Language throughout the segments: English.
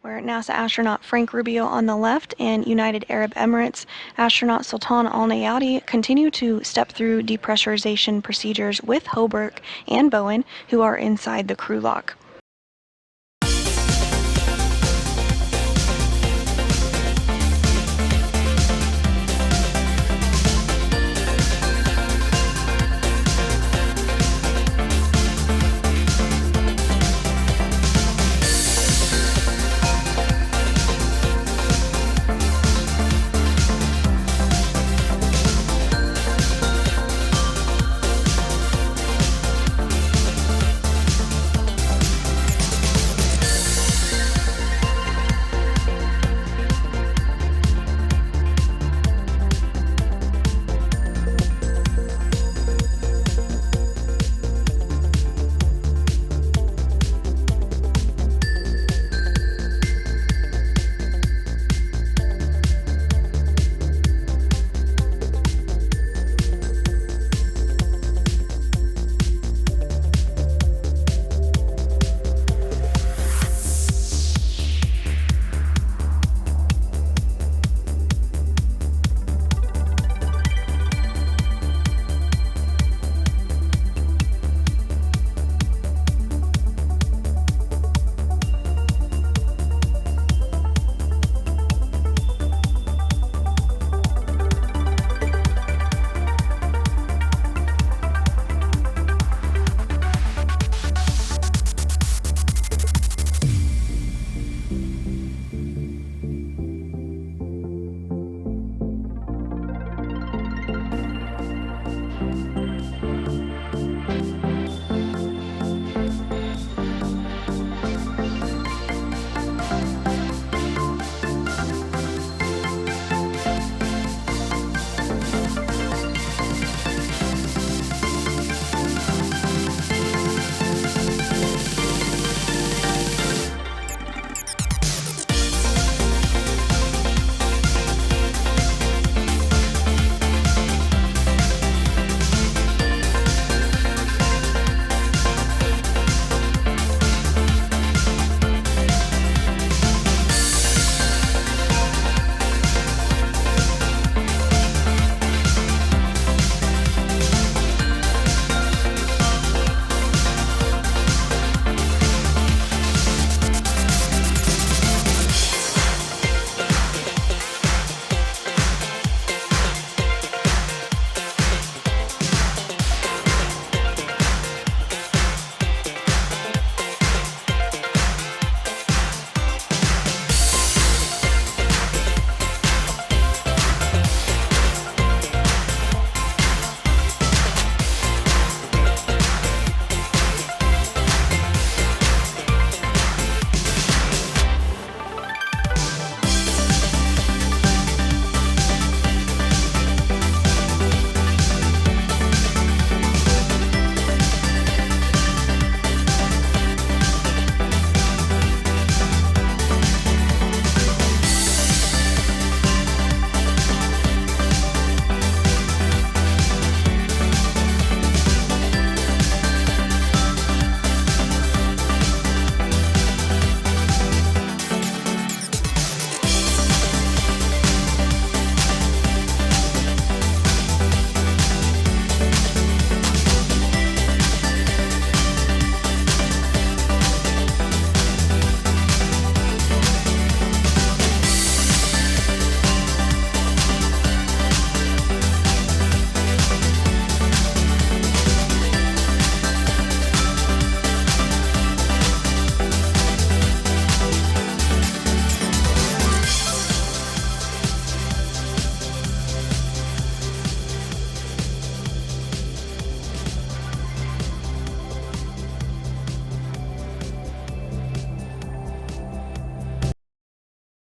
where NASA astronaut Frank Rubio on the left and United Arab Emirates astronaut Sultan Al Nayati continue to step through depressurization procedures with Hoberg and Bowen, who are inside the crew lock.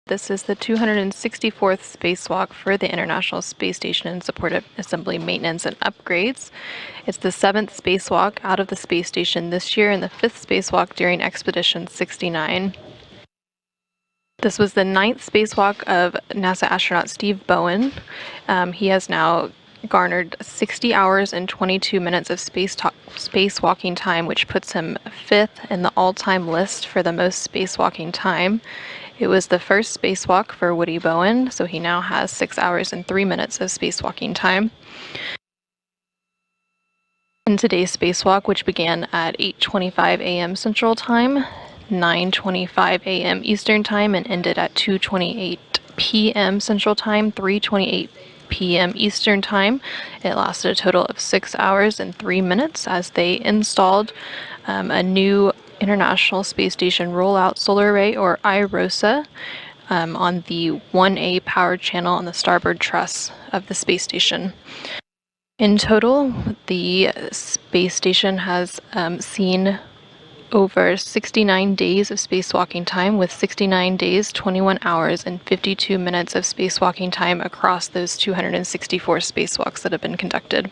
This is the 264th spacewalk for the International Space Station in support of assembly maintenance and upgrades. It's the 7th spacewalk out of the space station this year and the 5th spacewalk during Expedition 69. This was the 9th spacewalk of NASA astronaut Steve Bowen. He has now garnered 60 hours and 22 minutes of spacewalking time, which puts him 5th in the all-time list for the most spacewalking time. It was the first spacewalk for Woody Bowen, so he now has 6 hours and 3 minutes of spacewalking time. In today's spacewalk, which began at 8:25 a.m. Central Time, 9:25 a.m. Eastern Time, and ended at 2:28 p.m. Central Time, 3:28 p.m. Eastern Time. It lasted a total of 6 hours and 3 minutes as they installed a new International Space Station Roll-Out Solar Array, or IROSA, on the 1A power channel on the starboard truss of the space station. In total, the space station has seen over 69 days of spacewalking time, with 69 days, 21 hours, and 52 minutes of spacewalking time across those 264 spacewalks that have been conducted.